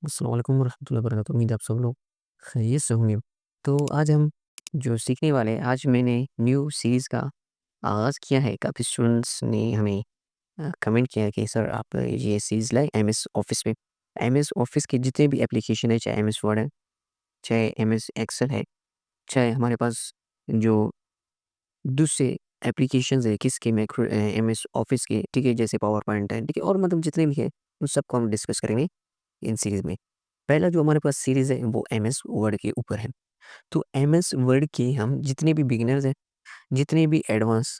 अस्सलाम वालेकुम रहमतुल्लाहि व बरकातुहू। उम्मीद है आप सब लोग खैरियत से होंगे। तो आज हम जो सीखने वाले हैं, आज मैंने न्यू सीरीज़ का आगाज़ किया है। काफ़ी स्टूडेंट्स ने हमें कमेंट किया है कि सर आप ये सीरीज़ लाएँ एमएस ऑफ़िस पे। एमएस ऑफ़िस के जितने भी एप्लीकेशन है, चाहे एमएस वर्ड है, चाहे एमएस एक्सेल है, चाहे हमारे पास जो दूसरे एप्लीकेशंस है किसके एमएस ऑफ़िस के, ठीक है? जैसे पावर पॉइंट है, ठीक है? और मतलब जितने भी हैं, उन सबको हम डिस्कस करेंगे इन सीरीज़ में। पहला जो हमारे पास सीरीज़ है वो एमएस वर्ड के ऊपर है। तो एमएस वर्ड के हम जितने भी बिगिनर्स हैं, जितने भी एडवांस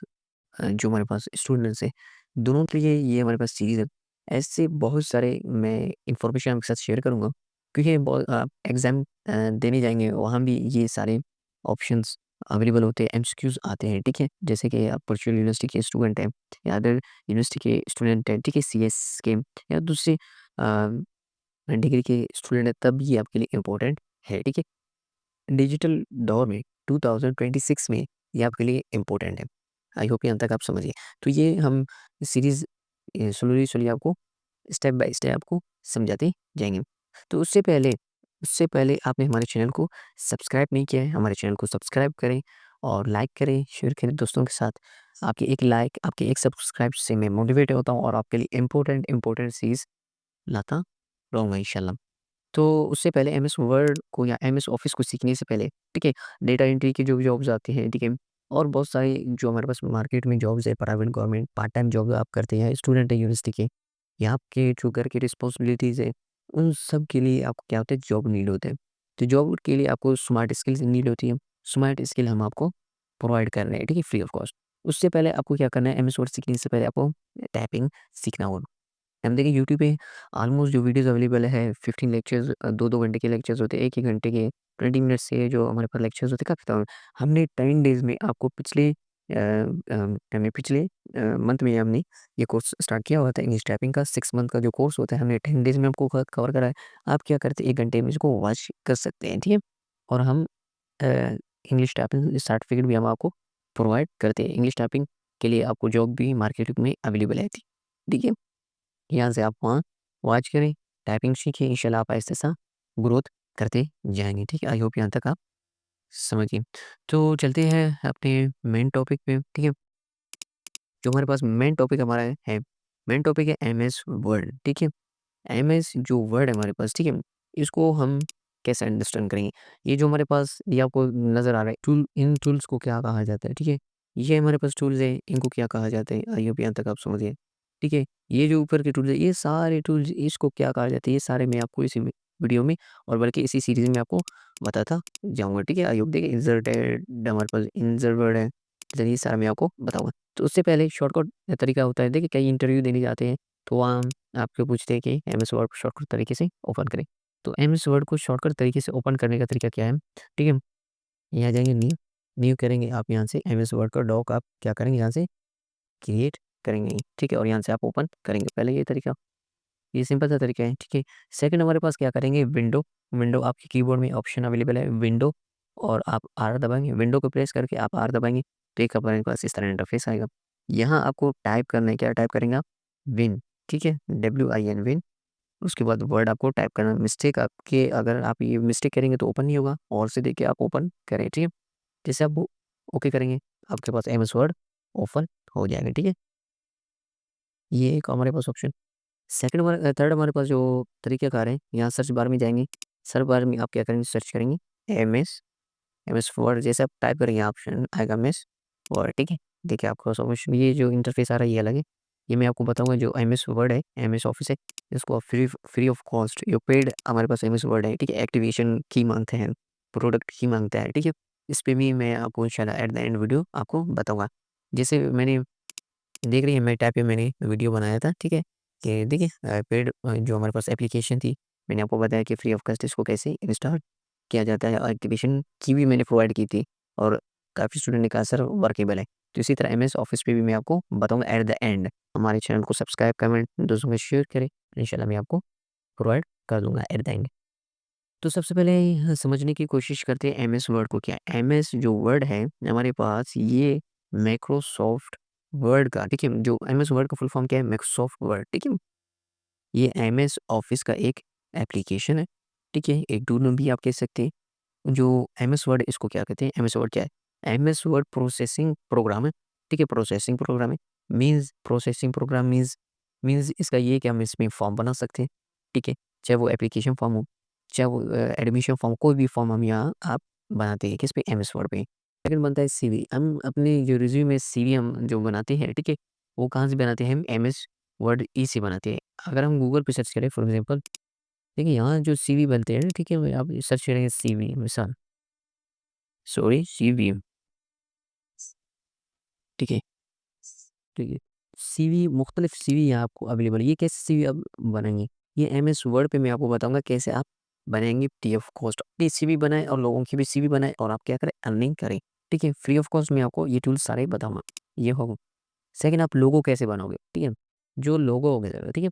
जो हमारे पास स्टूडेंट्स हैं, दोनों के लिए ये हमारे पास सीरीज़ है। ऐसे बहुत सारे मैं इन्फॉर्मेशन आपके साथ शेयर करूँगा क्योंकि एग्ज़ाम देने जाएँगे, वहाँ भी ये सारे ऑप्शंस अवेलेबल होते हैं, एमसीक्यूज़ आते हैं, ठीक है? जैसे कि आप वर्चुअल यूनिवर्सिटी के स्टूडेंट हैं या अदर यूनिवर्सिटी के स्टूडेंट हैं, ठीक है? सीएस के या दूसरे डिग्री के स्टूडेंट हैं, तब ये आपके लिए इम्पोर्टेंट है, ठीक है? डिजिटल दौर में 2026 में ये आपके लिए इम्पोर्टेंट है। आई होप यहाँ तक आप समझिए। तो ये हम सीरीज़ स्लोली आपको स्टेप बाय स्टेप आपको समझाते जाएँगे। तो उससे पहले आपने हमारे चैनल को सब्सक्राइब नहीं किया है, हमारे चैनल को सब्सक्राइब करें और लाइक करें, शेयर करें दोस्तों के साथ। आपके एक लाइक, आपके एक सब्सक्राइब से मैं मोटिवेट होता हूँ और आपके लिए इम्पोर्टेंट चीज़ लाता रहूँगा इंशाल्लाह। तो उससे पहले एमएस वर्ड को या एमएस ऑफ़िस को सीखने से पहले, ठीक है, डेटा एंट्री की जो भी जॉब्स आती हैं, ठीक है, और बहुत सारी जो हमारे पास मार्केट में जॉब्स है, private, government, part time job आप करते हैं, स्टूडेंट हैं यूनिवर्सिटी के, या आपके जो घर की रिस्पॉन्सिबिलिटीज़ है, उन सब के लिए आपको क्या होता है, जॉब नीड होता है। तो जॉब के लिए आपको स्मार्ट स्किल्स नीड होती है। स्मार्ट स्किल हम आपको प्रोवाइड कर रहे हैं, ठीक है, फ्री ऑफ कॉस्ट। उससे पहले आपको क्या करना है, एमएस वर्ड सीखने से पहले आपको टाइपिंग सीखना होगा। हम देखिए यूट्यूब पे ऑलमोस्ट जो वीडियोज़ अवेलेबल है 15 लेक्चर्स 2-2 घंटे के लेक्चर्स होते हैं, 1-1 घंटे के 20 मिनट्स से जो हमारे पास लेक्चर्स होते हैं काफ़ी कम। हमने 10 डेज़ में आपको पिछले मंथ में हमने ये कोर्स स्टार्ट किया हुआ था इंग्लिश टाइपिंग का 6 मंथ का जो कोर्स होता है हमने 10 डेज़ में आपको कवर करा है। आप क्या करते हैं 1 घंटे में इसको वॉच कर सकते हैं, ठीक है? और हम अ, इंग्लिश टाइपिंग सर्टिफिकेट भी हम आपको प्रोवाइड करते हैं। इंग्लिश टाइपिंग के लिए आपको जॉब भी मार्केट में अवेलेबल है, ठीक है? यहाँ से आप वहाँ वॉच करें, टाइपिंग सीखें, इंशाल्लाह आप ऐसा-ऐसा ग्रोथ करते जाएँगे, ठीक है? आई होप यहाँ तक आप समझ गए। तो चलते हैं अपने मेन टॉपिक पे, ठीक है? जो हमारे पास मेन टॉपिक हमारा मेन टॉपिक है एमएस वर्ड, ठीक है? एमएस जो वर्ड है हमारे पास, ठीक है? इसको हम कैसे अंडरस्टैंड करेंगे? ये जो हमारे पास ये आपको नज़र आ रहा है इन टूल्स को क्या कहा जाता है, ठीक है? ये हमारे पास टूल्स हैं, इनको क्या कहा जाता है? आई होप यहाँ तक आप समझ गए, ठीक है? ये जो ऊपर के टूल्स हैं, ये सारे टूल्स इसको क्या कहा जाता है? ये सारे मैं आपको इसी वीडियो में और बल्कि इसी सीरीज़ में आपको बताता जाऊँगा, ठीक है? आई होप देखिए इंसर्टेड हमारे पास इंसर्ट वर्ड है, चलिए ये सारा मैं आपको बताऊँगा। तो उससे पहले शॉर्टकट तरीका होता है, देखिए कई इंटरव्यू देने जाते हैं, तो वहाँ आपको पूछते हैं कि एमएस वर्ड को शॉर्टकट तरीके से ओपन करें। तो एमएस वर्ड को शॉर्टकट तरीके से ओपन करने का तरीका क्या है? ठीक है? यहाँ जाएँगे न्यू, न्यू करेंगे आप यहाँ से एमएस वर्ड का डॉक आप क्या करेंगे यहाँ से क्रिएट करेंगे, ठीक है? और यहाँ से आप ओपन करेंगे। पहले ये तरीका, ये सिंपल सा तरीका है, ठीक है? सेकंड हमारे पास क्या करेंगे विंडो, विंडो आपके कीबोर्ड में ऑप्शन अवेलेबल है विंडो और आप आर दबाएँगे, विंडो को प्रेस करके आप आर दबाएँगे, तो एक हमारे पास इस तरह इंटरफेस आएगा। यहाँ आपको टाइप करना है, क्या टाइप करेंगे आप? विन, ठीक है? WIN win. उसके बाद वर्ड आपको टाइप करना है। मिस्टेक आपके अगर आप ये मिस्टेक करेंगे तो ओपन नहीं होगा और से देख के आप ओपन करें, ठीक है? जैसे आप वो ओके करेंगे, आपके पास एमएस वर्ड ओपन हो जाएगा, ठीक है? ये एक हमारे पास ऑप्शन। थर्ड हमारे पास जो तरीक़ाकार है, यहाँ सर्च बार में जाएँगे, सर्च बार में आप क्या करेंगे सर्च करेंगे एमएस, एमएस वर्ड जैसे आप टाइप करेंगे ऑप्शन आएगा एमएस वर्ड, ठीक है? देखिए आपको समझ ये जो इंटरफ़ेस आ रहा है ये अलग है। ये मैं आपको बताऊँगा जो एमएस वर्ड है, एमएस ऑफ़िस है, इसको आप free of cost yo paid हमारे पास एमएस वर्ड है, ठीक है? एक्टिवेशन की माँगते हैं, प्रोडक्ट की माँगता है, ठीक है? इस पे भी मैं आपको इंशाल्लाह एट द एंड वीडियो आपको बताऊँगा। जैसे मैंने देख रही हैं मेरे टैब पे मैंने वीडियो बनाया था, ठीक है? कि देखिए पेड जो हमारे पास एप्लीकेशन थी, मैंने आपको बताया कि फ्री ऑफ कॉस्ट इसको कैसे इंस्टॉल किया जाता है और एक्टिवेशन की भी मैंने प्रोवाइड की थी और काफ़ी स्टूडेंट ने कहा सर वर्केबल है। तो इसी तरह एमएस ऑफ़िस पे भी मैं आपको बताऊँगा एट द एंड। हमारे चैनल को सब्सक्राइब, कमेंट दोस्तों में शेयर करें, इंशाल्लाह मैं आपको प्रोवाइड कर दूँगा एट द एंड। तो सबसे पहले समझने की कोशिश करते हैं एमएस वर्ड को क्या है? एमएस जो वर्ड है हमारे पास ये माइक्रोसॉफ्ट वर्ड का, ठीक है? जो एमएस वर्ड का फुल फॉर्म क्या है? माइक्रोसॉफ्ट वर्ड, ठीक है? ये एमएस ऑफिस का एक एप्लीकेशन है, ठीक है? एक टूल भी आप कह सकते हैं। जो एमएस वर्ड इसको क्या कहते हैं? एमएस वर्ड क्या है? एमएस वर्ड प्रोसेसिंग प्रोग्राम है, ठीक है? प्रोसेसिंग प्रोग्राम है। Means processing program means means इसका ये है कि हम इसमें फॉर्म बना सकते हैं, ठीक है? चाहे वो एप्लीकेशन फॉर्म हो, चाहे वो एडमिशन फॉर्म, कोई भी फॉर्म हम यहाँ आप बनाते हैं किस पे? एमएस वर्ड पे। सेकंड बनता है सीवी। हम अपने जो रिज़्यूमे में सीवी हम जो बनाते हैं, ठीक है? वो कहाँ से बनाते हैं? हम एमएस वर्ड ई से बनाते हैं। अगर हम गूगल पे सर्च करें फॉर एग्ज़ाम्पल, देखिए यहाँ जो सीवी बनते हैं, ठीक है? आप सर्च करेंगे सीवी मिसाल, सॉरी सीवी, ठीक है? ठीक है। सीवी मुख्तलिफ सीवी यहाँ आपको अवेलेबल है। ये कैसे सीवी आप बनाएँगे? ये एमएस वर्ड पे मैं आपको बताऊँगा कैसे आप बनाएँगे फ्री ऑफ कॉस्ट। अपनी सीवी बनाएँ और लोगों की भी सीवी बनाएँ और आप क्या करें अर्निंग करें। ठीक है? फ्री ऑफ कॉस्ट मैं आपको ये टूल्स सारे बताऊँगा। ये हो सेकंड आप लोगो कैसे बनाओगे? ठीक है? जो लोगो हो गया, ठीक है?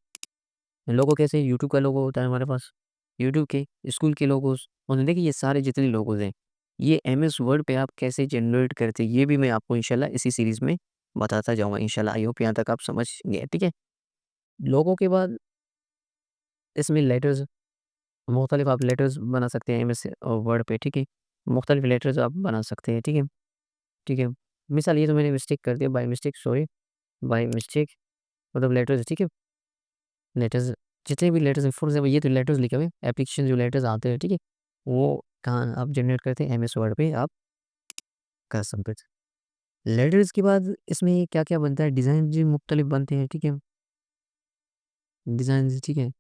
लोगो कैसे यूट्यूब का लोगो होता है हमारे पास, यूट्यूब के, स्कूल के लोगोस और देखिए ये सारे जितने लोगोस हैं, ये एमएस वर्ड पे आप कैसे जनरेट करते हैं, ये भी मैं आपको इंशाल्लाह इसी सीरीज़ में बताता जाऊँगा इंशाल्लाह। आई होप यहाँ तक आप समझ गए, ठीक है? लोगों के बाद इसमें लेटर्स मुख्तलिफ आप लेटर्स बना सकते हैं एमएस वर्ड पे, ठीक है? मुख्तलिफ लेटर्स आप बना सकते हैं, ठीक है? ठीक है? मिसाल ये तो मैंने मिस्टेक कर दिया by mistake sorry, by mistake मतलब लेटर्स, ठीक है? लेटर्स जितने भी लेटर्स हैं फॉर एग्ज़ाम्पल ये तो लेटर्स लिखे हुए हैं, एप्लीकेशन जो लेटर्स आते हैं, ठीक है? वो कहाँ आप जनरेट करते हैं एमएस वर्ड पे आप कर सकते हैं। लेटर्स के बाद इसमें क्या-क्या बनता है डिज़ाइन जी मुख्तलिफ बनते हैं, ठीक है? डिज़ाइन्स ठीक है?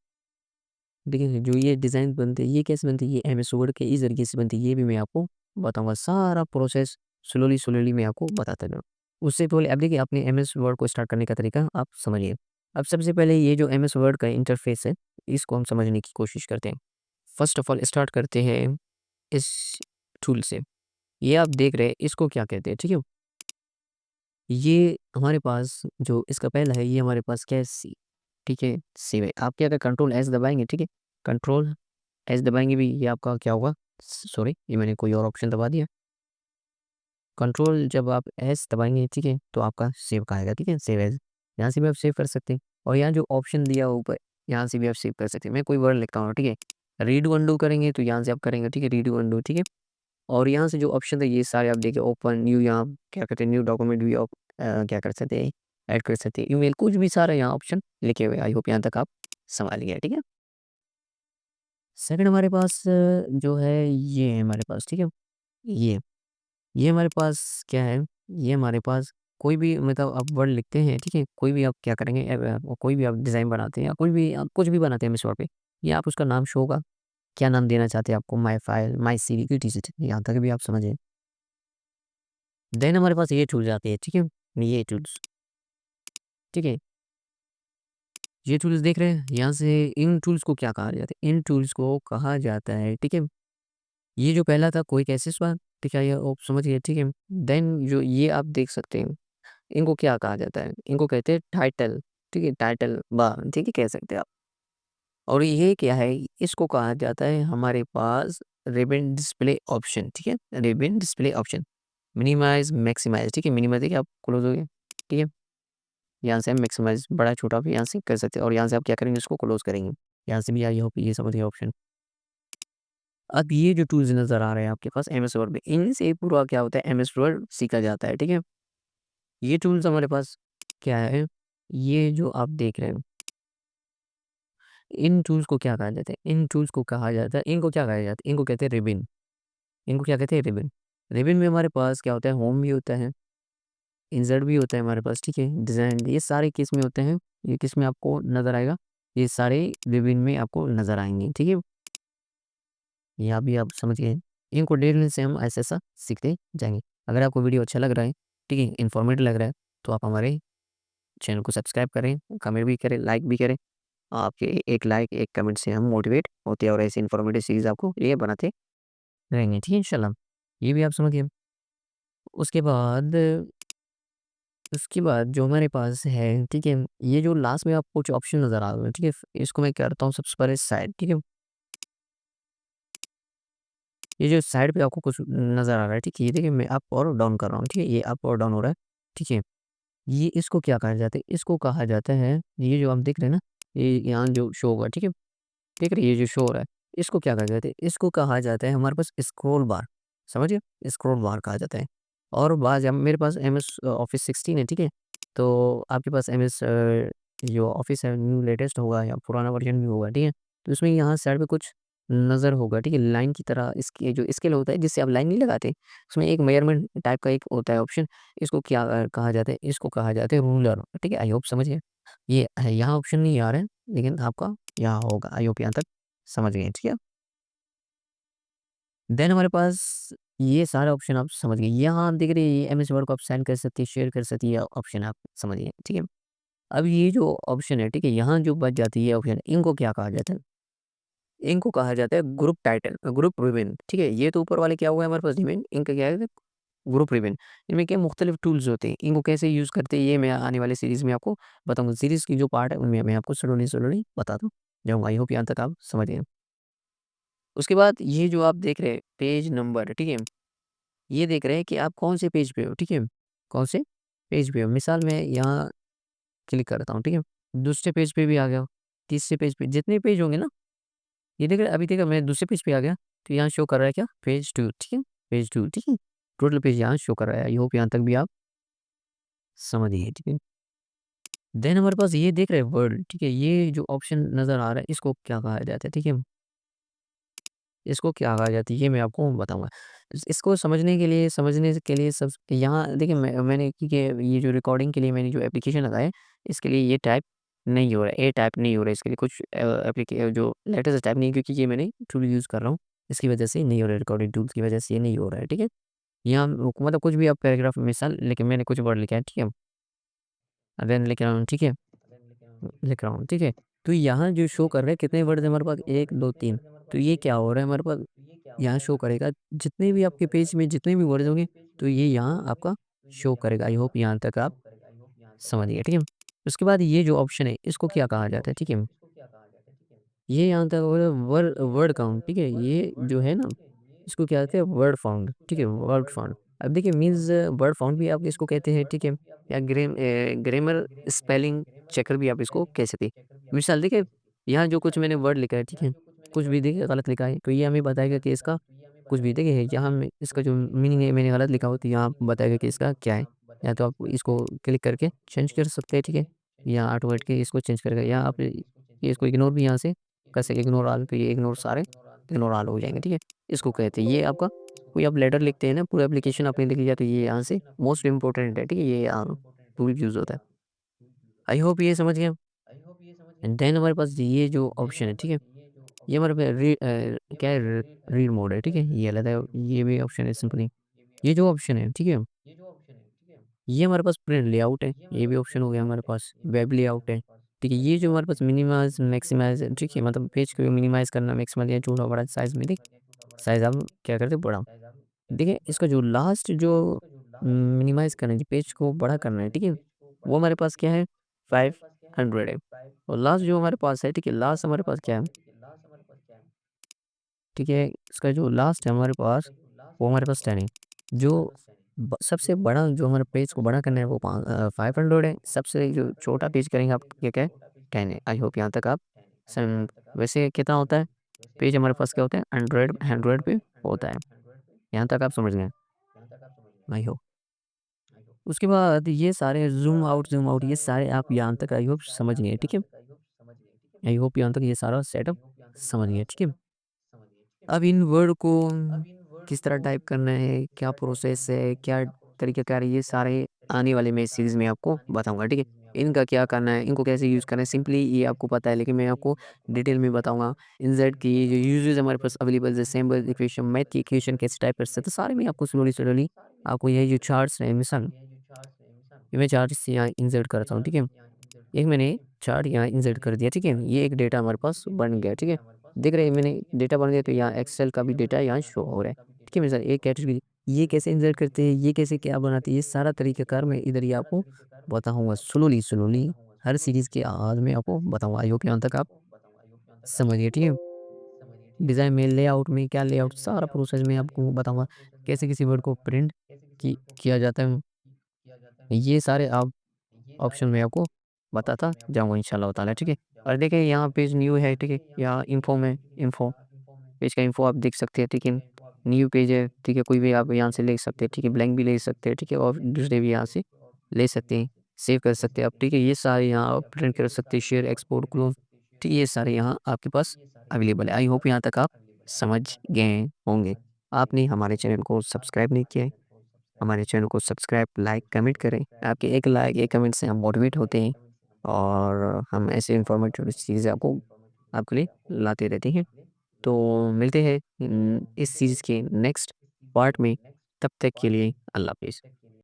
देखिए जो ये डिज़ाइन बनते हैं, ये कैसे बनते हैं? ये एमएस वर्ड के इस तरीके से बनती है, ये भी मैं आपको बताऊँगा। सारा प्रोसेस स्लोली मैं आपको बताता जाऊँ। उससे पहले अब देखिए आपने एमएस वर्ड को स्टार्ट करने का तरीका आप समझिए। अब सबसे पहले ये जो एमएस वर्ड का इंटरफ़ेस है, इसको हम समझने की कोशिश करते हैं। फ़र्स्ट ऑफ ऑल स्टार्ट करते हैं इस टूल से। ये आप देख रहे हैं, इसको क्या कहते हैं, ठीक है? ये हमारे पास जो इसका पहला है, ये हमारे पास क्या है? सी, ठीक है? सी में आप क्या करें कंट्रोल एस दबाएँगे, ठीक है? कंट्रोल एस दबाएँगे भी ये आपका क्या होगा? सॉरी ये मैंने कोई और ऑप्शन दबा दिया। कंट्रोल जब आप एस दबाएँगे, ठीक है? तो आपका सेव का आएगा, ठीक है? सेव एज़ यहाँ से भी आप सेव कर सकते हैं और यहाँ जो ऑप्शन दिया हुआ ऊपर, यहाँ से भी आप सेव कर सकते हैं। मैं कोई वर्ड लिखता हूँ, ठीक है? रीडू अनडू करेंगे तो यहाँ से आप करेंगे, ठीक है? रीडू अनडू, ठीक है? और यहाँ से जो ऑप्शन है ये सारे आप देखिए ओपन न्यू यहाँ क्या कहते हैं न्यू डॉक्यूमेंट भी आप क्या कर सकते हैं ऐड कर सकते हैं ईमेल कुछ भी सारे यहाँ ऑप्शन लिखे हुए आई होप यहाँ तक आप संभाल गए ठीक है। सेकंड हमारे पास जो है ये है हमारे पास ठीक है ये ये हमारे पास क्या है ये हमारे पास कोई भी मतलब आप वर्ड लिखते हैं ठीक है कोई भी आप क्या करेंगे कोई भी आप डिज़ाइन बनाते हैं या कोई भी आप कुछ भी बनाते हैं मिसवा पे ये आप उसका नाम शो होगा क्या नाम देना चाहते हैं आपको माई फाइल माई सीवी की टी यहाँ तक भी आप समझे। देन हमारे पास ये टूल्स आते हैं, ठीक है? ये टूल्स, ठीक है? ये टूल्स देख रहे हैं? यहाँ से इन टूल्स को क्या कहा जाता है? इन टूल्स को कहा जाता है, ठीक है? ये जो पहला था क्विक एक्सेस वाला, ठीक है? ये आप समझ गए, ठीक है? देन जो ये आप देख सकते हैं, इनको क्या कहा जाता है? इनको कहते हैं टाइटल, ठीक है? टाइटल बार, ठीक है? कह सकते हैं आप। और ये क्या है? इसको कहा जाता है हमारे पास रिबन डिस्प्ले ऑप्शन, ठीक है? Ribbon display option, minimise, maximise, ठीक है? मिनिमाइज़ देखिए आप क्लोज़ हो गया, ठीक है? यहाँ से हम मैक्सिमाइज़ बड़ा छोटा भी यहाँ से कर सकते हैं और यहाँ से आप क्या करेंगे इसको क्लोज़ करेंगे। यहाँ से भी आई होप ये समझ गए ऑप्शन। अब ये जो टूल्स नज़र आ रहे हैं आपके पास एमएस वर्ड में, इनसे पूरा क्या होता है एमएस वर्ड सीखा जाता है, ठीक है? ये टूल्स हमारे पास क्या है, ये जो आप देख रहे हैं, इन टूल्स को क्या कहा जाता है? इन टूल्स को कहा जाता है इनको क्या कहा जाता है? इनको कहते हैं रिबन। इनको क्या कहते हैं? रिबन। रिबन में हमारे पास क्या होता है होम भी होता है, इंसर्ट भी होता है हमारे पास, ठीक है? डिज़ाइन ये सारे किस में होते हैं? ये किस में आपको नज़र आएगा? ये सारे विभिन्न में आपको नज़र आएँगे, ठीक है? यहाँ भी आप समझ गए। इनको डेली से हम ऐसा-ऐसा सीखते जाएँगे। अगर आपको वीडियो अच्छा लग रहा है, ठीक है, इन्फॉर्मेटिव लग रहा है, तो आप हमारे चैनल को सब्सक्राइब करें, कमेंट भी करें, लाइक भी करें। आपके एक लाइक, एक कमेंट से हम मोटिवेट होते हैं और ऐसी इन्फॉर्मेटिव सीरीज़ आपको लिए बनाते रहेंगे, ठीक है इंशाल्लाह। ये भी आप समझ गए। उसके बाद उसके बाद जो हमारे पास है, ठीक है, ये जो लास्ट में आपको कुछ ऑप्शन नज़र आ रहे हैं, ठीक है, इसको मैं करता हूँ सबसे पहले साइड, ठीक है। ये जो साइड पे आपको कुछ नज़र आ रहा है, ठीक है, ये देखिए मैं अप और डाउन कर रहा हूँ, ठीक है, ये अप और डाउन हो रहा है, ठीक है। ये इसको क्या कहा जाता है? इसको कहा जाता है, ये जो आप देख रहे हैं ना, ये यहाँ जो शो होगा, ठीक है, ठीक है? ये जो शो हो रहा है, इसको क्या कहा जाता है? इसको कहा जाता है हमारे पास स्क्रॉल बार, समझ गए? स्क्रॉल बार कहा जाता है। और बाज़ मेरे पास एमएस ऑफ़िस 16 है, ठीक है? तो आपके पास एमएस जो ऑफ़िस है न्यू लेटेस्ट होगा या पुराना वर्ज़न भी होगा, ठीक है? तो उसमें यहाँ साइड पे कुछ नज़र होगा, ठीक है? लाइन की तरह इसकी जो स्केल होता है जिससे आप लाइन नहीं लगाते, उसमें एक मेजरमेंट टाइप का एक होता है ऑप्शन, इसको क्या कहा जाता है? इसको कहा जाता है रूलर, ठीक है? आई होप समझ गए। ये यहाँ ऑप्शन नहीं आ रहा है, लेकिन आपका यहाँ होगा। आई होप यहाँ तक समझ गए, ठीक है? देन हमारे पास ये सारे ऑप्शन आप समझ गए। यहाँ आप देख रहे हैं ये एमएस वर्ड को आप सेंड कर सकते हैं, शेयर कर सकते हैं, ये ऑप्शन आप समझ गए, ठीक है? अब ये जो ऑप्शन है, ठीक है? यहाँ जो बच जाती है ये ऑप्शन, इनको क्या कहा जाता है? इनको कहा जाता है ग्रुप टाइटल, ग्रुप रिबन, ठीक है? ये तो ऊपर वाले क्या हुआ है हमारे पास रिबन, इनका क्या है ग्रुप रिबन। इनमें क्या मुख्तलिफ टूल्स होते हैं, इनको कैसे यूज़ करते हैं ये मैं आने वाली सीरीज़ में आपको बताऊँगा। सीरीज़ की जो पार्ट है उनमें मैं आपको स्लोली स्लोली बताता जाऊँगा। आई होप यहाँ तक आप समझ गए। उसके बाद ये जो आप देख रहे हैं पेज नंबर, ठीक है? ये देख रहे हैं कि आप कौन से पेज पे हो, ठीक है? कौन से पेज पे हो। मिसाल मैं यहाँ क्लिक करता हूँ, ठीक है? दूसरे पेज पे भी आ गया, तीसरे पेज पे जितने पेज होंगे ना, ये देख रहे अभी देखिए मैं दूसरे पेज पे आ गया, तो यहाँ शो कर रहा है क्या? पेज 2, ठीक है? पेज 2, ठीक है? टोटल पेज यहाँ शो कर रहा है। आई होप यहाँ तक भी आप समझ गए, ठीक है? देन हमारे पास ये देख रहे हैं वर्ड, ठीक है? ये जो ऑप्शन नज़र आ रहा है इसको क्या कहा जाता है, ठीक है? इसको क्या कहा जाता है ये मैं आपको बताऊँगा। इसको समझने के लिए सब यहाँ देखिए मैंने क्योंकि ये जो रिकॉर्डिंग के लिए मैंने जो एप्लीकेशन लगाया है, इसके लिए ये टाइप नहीं हो रहा है, ए टाइप नहीं हो रहा है इसके लिए कुछ जो लेटर्स टाइप नहीं क्योंकि ये मैंने टूल यूज़ कर रहा हूँ, इसकी वजह से नहीं हो रहा है रिकॉर्डिंग टूल्स की वजह से ये नहीं हो रहा है, ठीक है? यहाँ मतलब कुछ भी आप पैराग्राफ मिसाल लेकिन मैंने कुछ वर्ड लिखा है, ठीक है? देन लिख रहा हूँ, ठीक है? लिख रहा हूँ, ठीक है? तो यहाँ जो शो कर रहा है कितने वर्ड्स हैं हमारे पास 1, 2, 3 तो ये क्या हो रहा है हमारे पास यहाँ शो करेगा जितने भी आपके पेज में जितने भी वर्ड्स होंगे तो ये यहाँ आपका शो करेगा। आई होप यहाँ तक आप समझ गए, ठीक है? उसके बाद ये जो ऑप्शन है इसको क्या कहा जाता है, ठीक है? ये यहाँ तक हो रहा है वर्ड वर्ड काउंट, ठीक है? ये जो है ना इसको क्या कहते हैं वर्ड फाउंड, ठीक है? Word found. अब देखिए मीन्स वर्ड फाउंड भी आप इसको कहते हैं, ठीक है? या ग्रामर स्पेलिंग चेकर भी आप इसको कह सकते हैं। मिसाल देखिए यहाँ जो कुछ मैंने वर्ड लिखा है, ठीक है? कुछ भी देखिए गलत लिखा है तो ये हमें बताएगा कि इसका कुछ भी देखिए यहाँ में इसका जो मीनिंग है मैंने गलत लिखा हो तो यहाँ बताएगा कि इसका क्या है। या तो आप इसको क्लिक करके चेंज कर सकते हैं, ठीक है? या ऑटो बैठ के इसको चेंज करेगा या आप ये इसको इग्नोर भी यहाँ से कर सकते इग्नोर ऑल तो ये इग्नोर सारे इग्नोर ऑल हो जाएँगे, ठीक है? इसको कहते हैं ये आपका कोई आप लेटर लिखते हैं ना पूरा एप्लीकेशन आपने लिख लिया तो ये यहाँ से मोस्ट इम्पोर्टेंट है, ठीक है? ये टूल यूज़ होता है। आई होप ये समझ गए। एंड देन हमारे पास ये जो ऑप्शन है, ठीक है? ये हमारे पे क्या है रीड मोड है, ठीक है? ये अलग है, ये भी ऑप्शन है सिंपली। ये जो ऑप्शन है, ठीक है? ये हमारे पास प्रिंट लेआउट है, ये भी ऑप्शन हो गया हमारे पास, वेब लेआउट है, ठीक है? ये जो हमारे पास मिनिमाइज़, मैक्सिमाइज़ ठीक है? मतलब पेज को मिनिमाइज़ करना, मैक्सिमाइज़ या छोटा बड़ा साइज़ में साइज़ आप क्या करते हैं बढ़ाओ। देखिए इसका जो लास्ट जो मिनिमाइज़ करना है, पेज को बड़ा करना है, ठीक है? वो हमारे पास क्या है 500 है और लास्ट जो हमारे पास है, ठीक है? लास्ट हमारे पास क्या है? ठीक है? इसका जो लास्ट है हमारे पास, वो हमारे पास 10 है। जो सबसे बड़ा जो हमारे पेज को बड़ा करना है वो 500 है। सबसे जो छोटा पेज करेंगे आप क्या है 10 है। आई होप यहाँ तक आप सम वैसे कितना होता है? पेज हमारे पास क्या होता है 100 पे होता है। यहाँ तक आप समझ गए? I hope. उसके बाद ये सारे ज़ूम आउट ये सारे आप यहाँ तक आई होप समझ गए, ठीक है? आई होप यहाँ तक ये सारा सेटअप समझ गए, ठीक है? अब इन वर्ड को किस तरह टाइप करना है, क्या प्रोसेस है, क्या तरीक़ाकार है, ये सारे आने वाले मैं सीरीज़ में आपको बताऊँगा, ठीक है? इनका क्या करना है, इनको कैसे यूज़ करना है, सिंपली ये आपको पता है, लेकिन मैं आपको डिटेल में बताऊँगा। इनज़ेड की जो यूज़ेज़ हमारे पास अवेलेबल है, सिंबल इक्वेशन, मैथ की इक्वेशन कैसे टाइप कर सकते हैं, तो सारे मैं आपको स्लोली स्लोली आपको ये जो चार्ट्स हैं, मिसाल ये मैं चार्ट्स यहाँ इन्सर्ट करता हूँ, ठीक है? एक मैंने चार्ट यहाँ इंसर्ट कर दिया, ठीक है? ये एक डेटा हमारे पास बन गया, ठीक है? देख रहे हैं मैंने डेटा बन गया तो यहाँ एक्सेल का भी डेटा यहाँ शो हो रहा है, ठीक है मेरे साथ एक कैटेगरी ये कैसे इंसर्ट करते हैं, ये कैसे क्या बनाते हैं, ये सारा तरीक़ाकार मैं इधर ही आपको बताऊँगा स्लोली स्लोली हर सीरीज़ के आगाज़ में आपको बताऊँगा। आई होप यहाँ तक आप समझिए, ठीक है? डिज़ाइन में, लेआउट में क्या लेआउट सारा प्रोसेस मैं आपको बताऊँगा। कैसे किसी वर्ड को प्रिंट किया जाता है, ये सारे आप ऑप्शन में आपको बताता जाऊँगा इंशाअल्लाह ताला, ठीक है। और देखिए यहाँ पेज न्यू है, ठीक है, यहाँ इन्फो में इन्फो पेज का इन्फो आप देख सकते हैं, ठीक है। न्यू पेज है, ठीक है, कोई भी आप यहाँ से ले सकते हैं, ठीक है, ब्लैंक भी ले सकते हैं, ठीक है, और दूसरे भी यहाँ से ले सकते हैं, सेव कर सकते हैं आप, ठीक है। ये सारे यहाँ आप प्रिंट कर सकते हैं, शेयर, एक्सपोर्ट, क्लोज़, ठीक है, ये सारे यहाँ आपके पास अवेलेबल है। आई होप यहाँ तक आप समझ गए होंगे। आपने हमारे चैनल को सब्सक्राइब नहीं किया है, हमारे चैनल को सब्सक्राइब, लाइक, कमेंट करें। आपके एक लाइक, एक कमेंट से हम मोटिवेट होते हैं और हम ऐसे इन्फॉर्मेटिव चीज़ें आपके लिए लाते रहते हैं। तो मिलते हैं इस चीज़ के नेक्स्ट पार्ट में, तब तक के लिए अल्लाह हाफ़िज़।